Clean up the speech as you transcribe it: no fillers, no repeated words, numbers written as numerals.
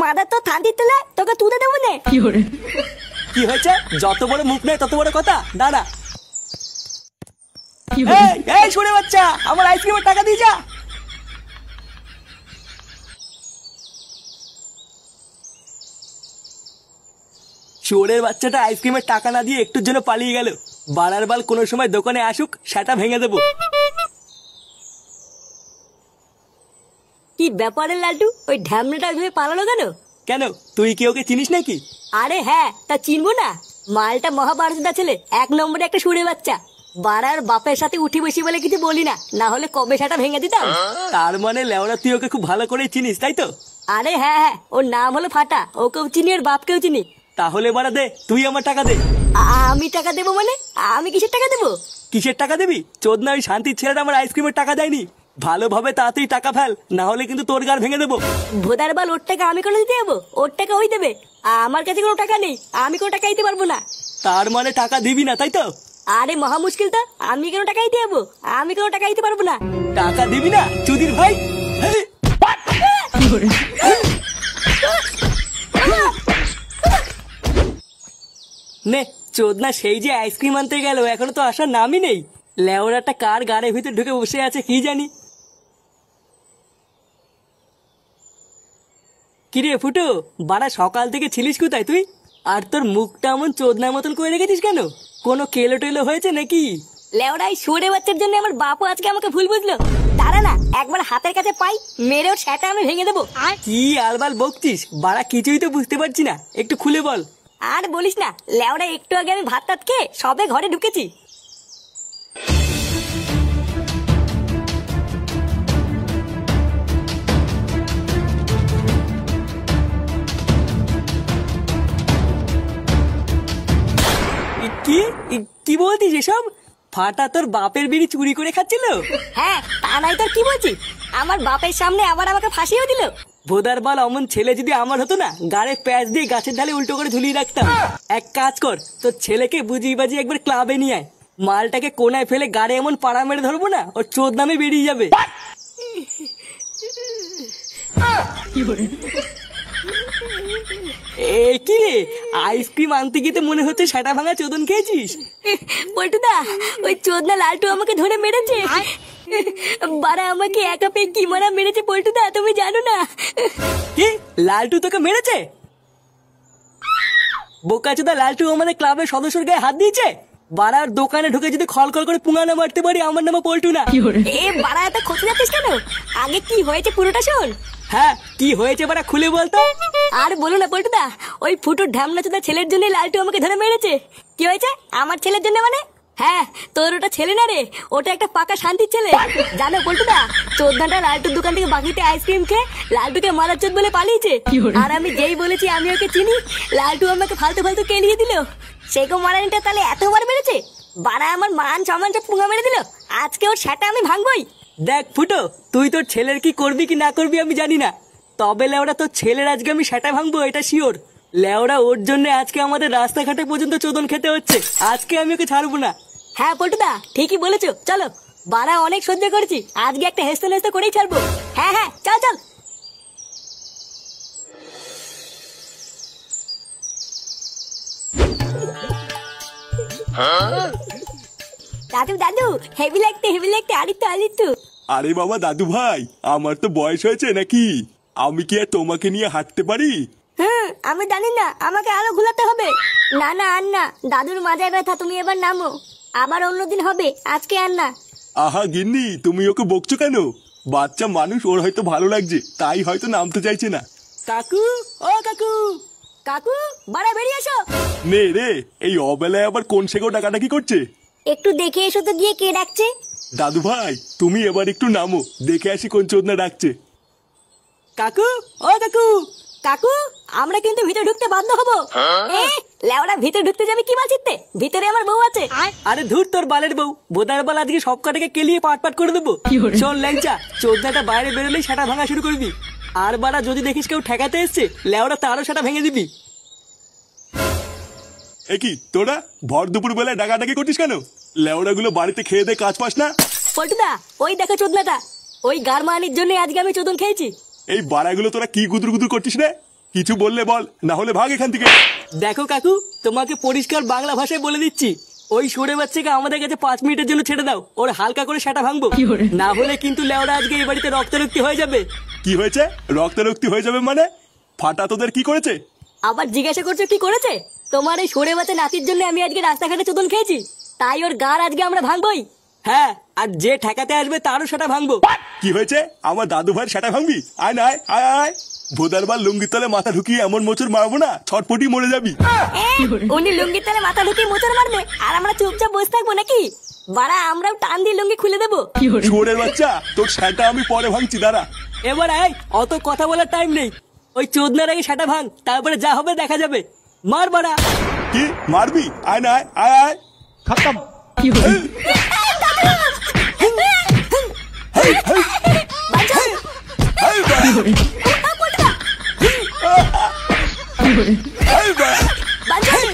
Mother তো থান্তির তেলে তোকে তুলে দেবো না। কি হয়েছে? যত বড় মুখ নেই তত বড় কথা। দাঁড়া। এই শুনে বাচ্চা, আমার আইসক্রিমের টাকা দিয়ে যা। চোরের বাচ্চাটা আইসক্রিমের টাকা না দিয়ে একটুর জন্য পালিয়ে গেল। বাড়ার বাল কোনো সময় দোকানে আসুক, সেটা ভেঙে দেবো। কি ব্যাপারে লালটু, ওই ঢ্যামনাটা ভেবে পালালো কেন? কেন, তুই কি ওকে চিনিস নাকি? আরে হ্যাঁ, তা চিনবো না? মালটা মহাভারতদা ছেলে, 1 নম্বরে একটা সুরে বাচ্চা। বাড়ার বাপের সাথে উঠি বসি বলে কিছু বলি না, না হলে কবে সেটা ভেঙে দিতাম। তার মানে লেওরা তুই ওকে খুব ভালো করে চিনিস, তাই তো? আরে হ্যাঁ হ্যাঁ, ওর নাম হলো ফাটা, ওকেও চিনি ওর বাপকেও চিনি। তাহলে বাড়া দে, তুই আমার টাকা দে। আমি টাকা দেবো মানে? আমি কিসের টাকা দেবো? কিসের টাকা দিবি? চোদনা ওই শান্তির ছেলেটা আমার আইসক্রিমের টাকা দেয়নি। ভালোভাবে তাড়াতাড়ি টাকা ফেল, না হলে কিন্তু তোর গার ভেঙে দেবো। ভোদার বাল, ওর টাকা আমি কোনো দিতে যাবো? ওর টাকা ওই দেবে, আমার কাছে কোনো টাকা নেই, আমি কোনো টাকা দিতে পারবো না। তার মানে টাকা দিবি না, তাই তো? আরে মহা মুশকিল তো, আমি কেন টাকা দিতে যাবো? আমি কোনো টাকা দিতে পারবো না। টাকা দিবি না চুদির ভাই? নে চোদনা সেই যে আইসক্রিম আনতে গেল, এখনো তো আসার নামই নেই। লেওরাটা কার গাড়ির ভিতর ঢুকে বসে আছে কি জানি। কিরে ফুটো, বাড়া সকাল থেকে ছিলিস কোথায় তুই? আর তোর মুখটা এমন চোদনার মতন করে রেখেছিস কেন? কোনো কেলো টেলো হয়েছে নাকি? লেওড়াই সরে বাচ্চার জন্য আমার বাপু আজকে আমাকে ভুল বুঝলো। দাঁড়া না, একবার হাতের কাছে পাই, মেরে ওর সেটা আমি ভেঙে দেবো। কি আলবাল বকছিস? বাড়া কিছুই তো বুঝতে পারছি না, একটু খুলে বল। আর বলিস না, লেওড়া একটু আগে আমি ভাত টাত খেয়ে সবে ঘরে ঢুকেছি। কি কি বলছিস এসব? ফাটা তোর বাপের বিড়ি চুরি করে খাচ্ছিল? হ্যাঁ, তা নাই তোর কি বলছি? আমার বাপের সামনে আবার আমাকে ফাঁসিও দিল। ভোদার বাল, অমন ছেলে যদি আমার হতো না, গাড়ে প্যাচ দিয়ে গাছের ঢালে উল্টো করে ঝুলিয়ে রাখতাম। এক কাজ কর, তোর ছেলেকে বুঝিয়ে বাজিয়ে একবার ক্লাবে নিয়ে আয়। মালটাকে কোনায় ফেলে গাড়ে এমন পাড়া মেরে ধরবো না, ওর চোদ নামে বেরিয়ে যাবে। এ কি রে, আইসক্রিম আনতে গিয়ে তো মনে হচ্ছে সেটা ভাঙা চোদন খেয়েছিস। পল্টুদা, ওই চোদনা লালটু আমাকে ধরে মেরেছে। বারা আমাকে একা পেয়ে কি মারা মেরেছে পল্টুদা, তুমি জানো না? কি, লালটু তোকে মেরেছে? বোকাচোদা, লালটু আমাদের ক্লাবের সদস্যর গায়ে হাত দিয়েছে? বাড়ার দোকানে ঢুকে যদি খলখল করে পুঙ্গানো মারতে পারি, আমার নামে পল্টু না। এ বারা, এত খোঁজ যাচ্ছিস কেন? আগে কি হয়েছে পুরোটা শোন। হ্যাঁ, কি হয়েছে বাড়া খুলে বলতো। আর বলো না পল্টুদা, ওই ফুটুর ঢামনা চোদা ছেলের জন্য লালটু আমাকে ধরে মেরেছে। কি হয়েছে আমার ছেলের জন্য মানে? হ্যাঁ, তোর ওটা ছেলে না রে, ওটা একটা পাকা শান্তির ছেলে। জানো পল্টুদা, চোদ্দাটা লালটুর দোকান থেকে বাকিতে আইসক্রিম খেয়ে লালটুকে মারার চোদ বলে পালিয়েছে। আর আমি যেই বলেছি আমি ওকে চিনি, লালটু আমাকে ফালতু ফালতু কেলিয়ে দিল। সেগো মারানিটা তাহলে এতবার মেরেছে? বাড়া আমার মান সম্মান সব পুঙ্গা মেরে দিল। আজকে ওর সেটা আমি ভাঙবই। দেখ ফুটো, তুই তোর ছেলের কি করবি কি না করবি আমি জানি না, তবে লেওড়া তোর ছেলের আজকে আমি সেটা ভাঙবো, এটা শিওর। লেওড়া ওর জন্য আজকে আমাদের রাস্তাঘাটে পর্যন্ত চোদন খেতে হচ্ছে। আজকে আমি ওকে ছাড়বো না। হ্যাঁ পল্টুদা, ঠিকই বলেছো, চলো। বাড়া অনেক সহ্য করেছি, আজকে একটা হেসতে নেস্তে করেই ছাড়বো। হ্যাঁ হ্যাঁ, চল চল। দাদু দাদু, হেভি লাগতে আরিত্তু। আরে বাবা দাদু ভাই, আমার তো বয়স হয়েছে নাকি? আমি কি আর তোমাকে নিয়ে হাঁটতে পারি? আমি জানি না, আমাকে আরো ঘুলাতে হবে। না না, আর না, দাদুর মাজায় ব্যথা, তুমি এবার নামো। আবার অন্যদিন হবে, আজকে আর না। আহা গিন্নি, তুমি ওকে বকছো কেন? বাচ্চা মানুষ, ওর হয়তো ভালো লাগছে, তাই হয়তো নামতে চাইছে না। কাকু, ও কাকু। কাকু, বাড়া বেরিয়ে এসো। নে রে, এই অবেলায় আবার কোন সেগো ডাকাডাকি করছে? একটু দেখে এসো তো গিয়ে কে ডাকছে। দাদু ভাই, তুমি এবার একটু নামো, দেখে আসি কোন চোদনা ডাকছে। কাকু, ও কাকু। কাকু, আমরা কিন্তু ভিতরে ঢুকতে বাধ্য হবো। লেওড়া ভিতরে ঢুকতে যাবে কি মাছিতে? ভিতরে আমার বউ আছে। আরে ধুর তোর বালের বউ, বোদার বাল আজকে সব কটাকে কেলিয়ে পাট পাট করে দেবো। শোন ল্যাংচা, চোদনাটা বাইরে বেরোলেই সেটা ভাঙা শুরু করবি। আর বাড়া যদি দেখিস কেউ ঠেকাতে এসছে, লেওড়া তারও সেটা ভেঙে দিবি। এ কি তোরা ভর দুপুর বেলায় ডাকাডাকি করছিস কেন? লেওড়া গুলো বাড়িতে খেয়ে দে কাজ পাস না? পল্টুদা, ওই দেখো চোদনাটা, ওই গারমানির জন্য আজকে আমি চোদন খেয়েছি। এই বাড়াগুলো তোরা কি গুদুর গুদুর করছিস রে? কিছু বললে বল, না হলে ভাগ এখান থেকে। দেখো কাকু, তোমাকে পরিষ্কার বাংলা ভাষায় বলে দিচ্ছি, ওই সরে বাচ্চাকে আমাদের কাছে 5 মিনিটের জন্য ছেড়ে দাও, ওর হালকা করে সেটা ভাঙবো, না হলে কিন্তু লেওড়া আজকে এই বাড়িতে রক্তারক্তি হয়ে যাবে। কি হয়েছে? রক্তারক্তি হয়ে যাবে মানে? ফাটা তোদের কি করেছে? আবার জিজ্ঞাসা করছো কি করেছে? তোমার এই সরে বাচ্চা নাতির জন্য আমি আজকে রাস্তাঘাটে চোদন খেয়েছি, তাই ওর গাড় আজকে আমরা ভাঙবই। হ্যাঁ, আর যে ঠেকাতে আসবে তারও সেটা ভাঙবো। কি হয়েছে? আমার দাদু ভাইয়ের সেটা ভাঙবি? আয় না, আয় আয় আয়। ভোদারবার লুঙ্গির তলে মাথা ঢুকিয়ে এমন মোচড় মারবো না, ছটপটি মরে যাবি। উনি লুঙ্গির তলে মাথা ঢুকিয়ে মোচড় মারবে আর আমরা চুপচাপ বসে থাকবো নাকি? বাড়া, আমরাও টান দিয়ে লুঙ্গি খুলে দেবো। শুয়োরের বাচ্চা, তোর সেটা আমি পরে ভাঙছি, দাঁড়া। এবার আয়, অত কথা বলার টাইম নেই, ওই চোদনার আগে সেটা ভাঙ, তারপরে যা হবে দেখা যাবে। মার বাড়া। কি মারবি? আয় না, আয় আয় আয়। खत्म। বাঁচাও। এই বাড়া, পল্টুদা, এই বাড়া। বাঁচাও।